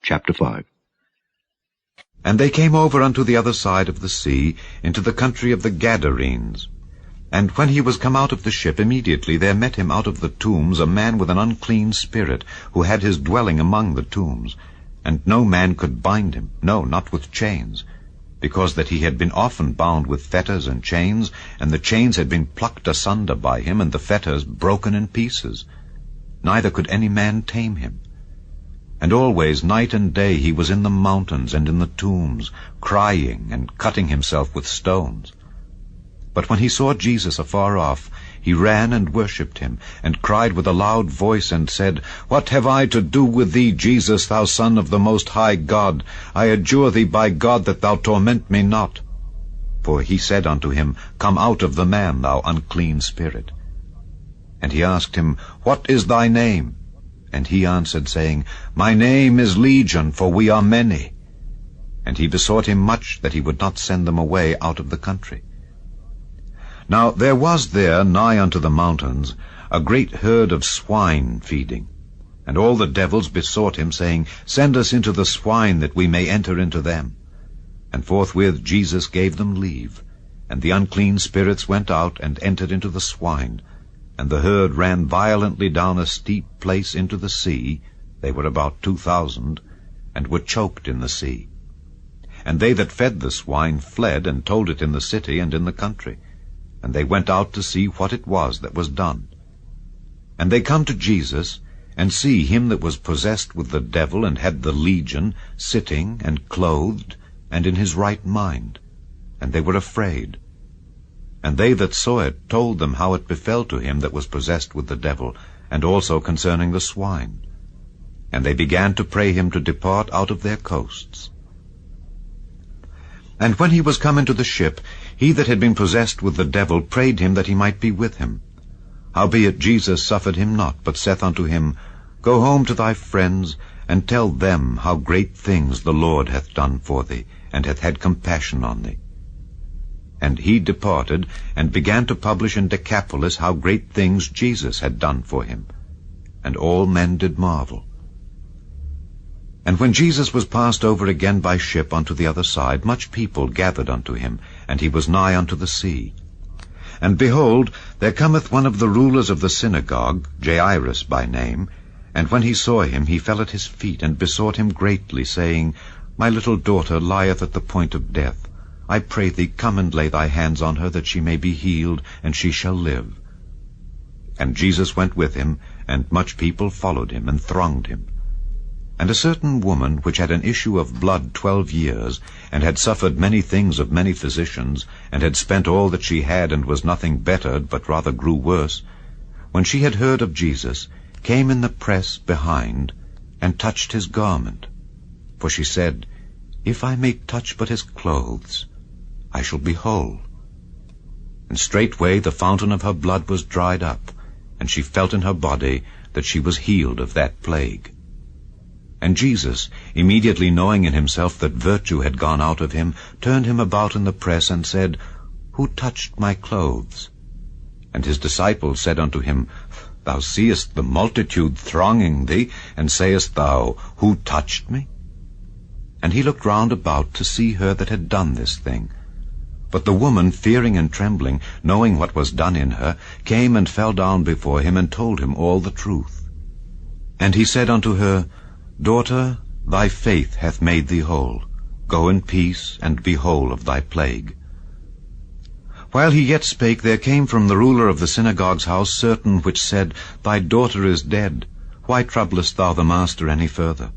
Chapter 5. And they came over unto the other side of the sea, into the country of the Gadarenes. And when he was come out of the ship, immediately there met him out of the tombs a man with an unclean spirit, who had his dwelling among the tombs. And no man could bind him, no, not with chains, because that he had been often bound with fetters and chains, and the chains had been plucked asunder by him, and the fetters broken in pieces. Neither could any man tame him. And always, night and day, he was in the mountains and in the tombs, crying and cutting himself with stones. But when he saw Jesus afar off, he ran and worshipped him, and cried with a loud voice, and said, What have I to do with thee, Jesus, thou Son of the Most High God? I adjure thee by God that thou torment me not. For he said unto him, Come out of the man, thou unclean spirit. And he asked him, What is thy name? And he answered, saying, My name is Legion, for we are many. And he besought him much that he would not send them away out of the country. Now there was there, nigh unto the mountains, a great herd of swine feeding. And all the devils besought him, saying, Send us into the swine, that we may enter into them. And forthwith Jesus gave them leave. And the unclean spirits went out, and entered into the swine. And the herd ran violently down a steep place into the sea, they were about 2,000, and were choked in the sea. And they that fed the swine fled, and told it in the city and in the country. And they went out to see what it was that was done. And they come to Jesus, and see him that was possessed with the devil, and had the legion, sitting and clothed, and in his right mind. And they were afraid. And they that saw it told them how it befell to him that was possessed with the devil, and also concerning the swine. And they began to pray him to depart out of their coasts. And when he was come into the ship, he that had been possessed with the devil prayed him that he might be with him. Howbeit Jesus suffered him not, but saith unto him, Go home to thy friends, and tell them how great things the Lord hath done for thee, and hath had compassion on thee. And he departed, and began to publish in Decapolis how great things Jesus had done for him. And all men did marvel. And when Jesus was passed over again by ship unto the other side, much people gathered unto him, and he was nigh unto the sea. And behold, there cometh one of the rulers of the synagogue, Jairus by name, and when he saw him, he fell at his feet, and besought him greatly, saying, My little daughter lieth at the point of death. I pray thee, come and lay thy hands on her, that she may be healed, and she shall live. And Jesus went with him, and much people followed him, and thronged him. And a certain woman, which had an issue of blood 12 years, and had suffered many things of many physicians, and had spent all that she had, and was nothing bettered, but rather grew worse, when she had heard of Jesus, came in the press behind, and touched his garment. For she said, If I may touch but his clothes, I shall be whole. And straightway the fountain of her blood was dried up, and she felt in her body that she was healed of that plague. And Jesus, immediately knowing in himself that virtue had gone out of him, turned him about in the press, and said, Who touched my clothes? And his disciples said unto him, Thou seest the multitude thronging thee, and sayest thou, Who touched me? And he looked round about to see her that had done this thing. But the woman, fearing and trembling, knowing what was done in her, came and fell down before him, and told him all the truth. And he said unto her, Daughter, thy faith hath made thee whole. Go in peace, and be whole of thy plague. While he yet spake, there came from the ruler of the synagogue's house certain which said, Thy daughter is dead. Why troublest thou the master any further?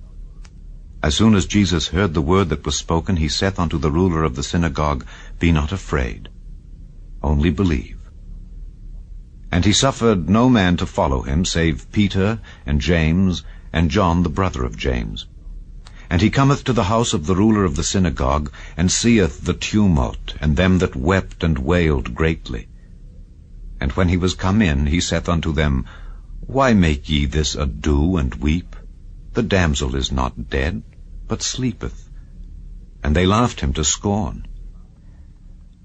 As soon as Jesus heard the word that was spoken, he saith unto the ruler of the synagogue, Be not afraid, only believe. And he suffered no man to follow him, save Peter and James and John the brother of James. And he cometh to the house of the ruler of the synagogue, and seeth the tumult, and them that wept and wailed greatly. And when he was come in, he saith unto them, Why make ye this ado and weep? The damsel is not dead, but sleepeth. And they laughed him to scorn.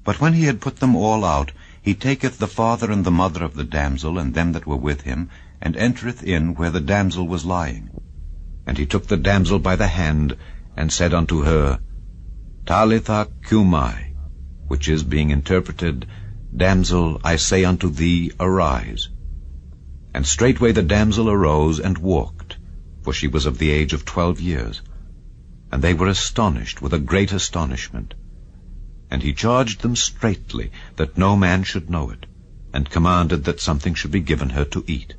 But when he had put them all out, he taketh the father and the mother of the damsel, and them that were with him, and entereth in where the damsel was lying. And he took the damsel by the hand, and said unto her, Talitha cumai, which is, being interpreted, Damsel, I say unto thee, arise. And straightway the damsel arose and walked, for she was of the age of 12 years. And they were astonished with a great astonishment. And he charged them straitly that no man should know it, and commanded that something should be given her to eat.